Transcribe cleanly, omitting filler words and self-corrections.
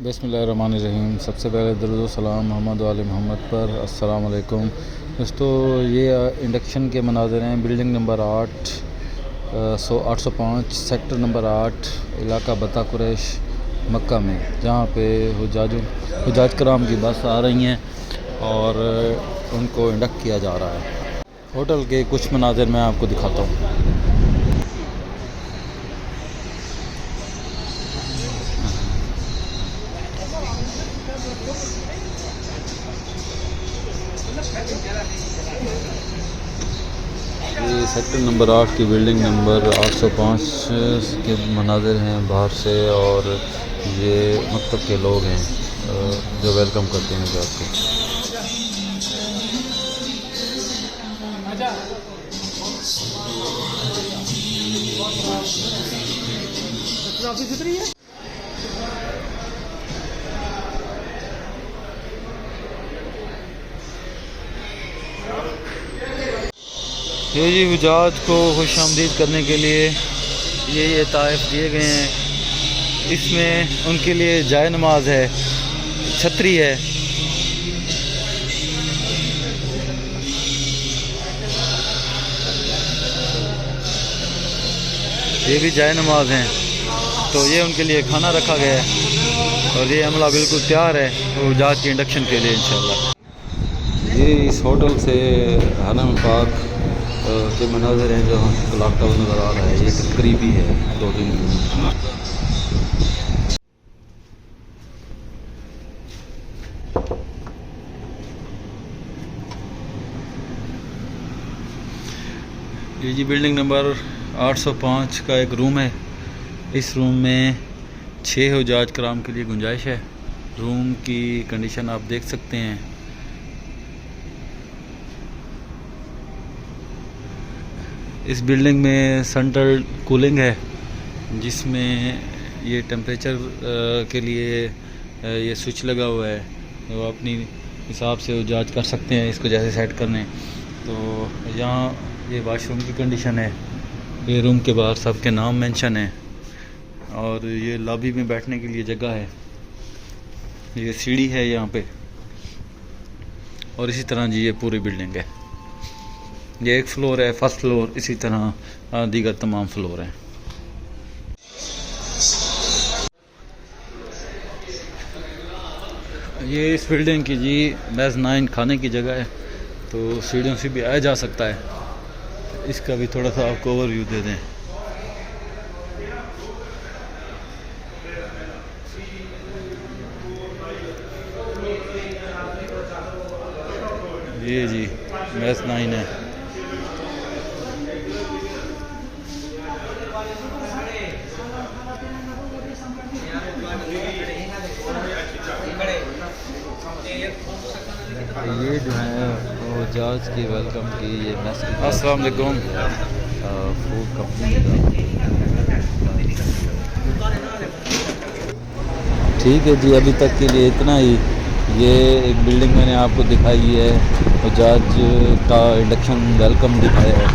बिस्मिल्लाहिर्रहमानिर्रहीम। सबसे पहले दरूद सलाम मोहम्मद वाले मोहम्मद पर। अस्सलाम वालेकुम दोस्तों, ये इंडक्शन के मनाज़िर हैं। बिल्डिंग नंबर 805 सेक्टर नंबर 8 इलाका बता कुरैश मक्का में, जहाँ पे हुजाज कराम की बस आ रही हैं और उनको इंडक्ट किया जा रहा है। होटल के कुछ मनाज़िर मैं आपको दिखाता हूँ। ये सेक्टर नंबर 8 की बिल्डिंग नंबर 805 के मनाज़िर हैं बाहर से, और ये मकतब के लोग हैं जो वेलकम करते हैं आपको। ये जी हुजाज को खुश आमदीद करने के लिए ये ताइफ दिए गए हैं। इसमें उनके लिए जाए नमाज है, छतरी है। ये भी जाए नमाज हैं, तो ये उनके लिए खाना रखा गया है और ये अमला बिल्कुल तैयार है हुजाज के इंडक्शन के लिए इंशाल्लाह। ये इस होटल से हरम पाक के मनाज़िर हैं जो हम क्लॉक टावर नज़र आ रहा है। ये करीबी है 2-3 किलोमीटर। ये जी बिल्डिंग नंबर 805 का एक रूम है। इस रूम में 6 हुजाज कराम के लिए गुंजाइश है। रूम की कंडीशन आप देख सकते हैं। इस बिल्डिंग में सेंट्रल कूलिंग है, जिसमें ये टेम्परेचर के लिए ये स्विच लगा हुआ है, तो अपनी हिसाब से हुजाज कर सकते हैं इसको जैसे सेट करने। तो यहाँ ये वाशरूम की कंडीशन है। ये रूम के बाहर सबके नाम मेंशन है और ये लॉबी में बैठने के लिए जगह है। ये सीढ़ी है यहाँ पे, और इसी तरह जी ये पूरी बिल्डिंग है। ये एक फ्लोर है, फर्स्ट फ्लोर, इसी तरह दीगर तमाम फ्लोर हैं। ये इस बिल्डिंग की जी मेज़नाइन खाने की जगह है, तो सीढ़ियों से भी आया जा सकता है। इसका भी थोड़ा सा आपको ओवरव्यू दे दें। ये जी मेज़नाइन है। ये जो है हुजाज की वेलकम की ये मेस की अस्सलाम वालेकुम फूड कंपनी का। ठीक है जी, अभी तक के लिए इतना ही। ये एक बिल्डिंग मैंने आपको दिखाई है, हुजाज का इंडक्शन वेलकम दिखाया है।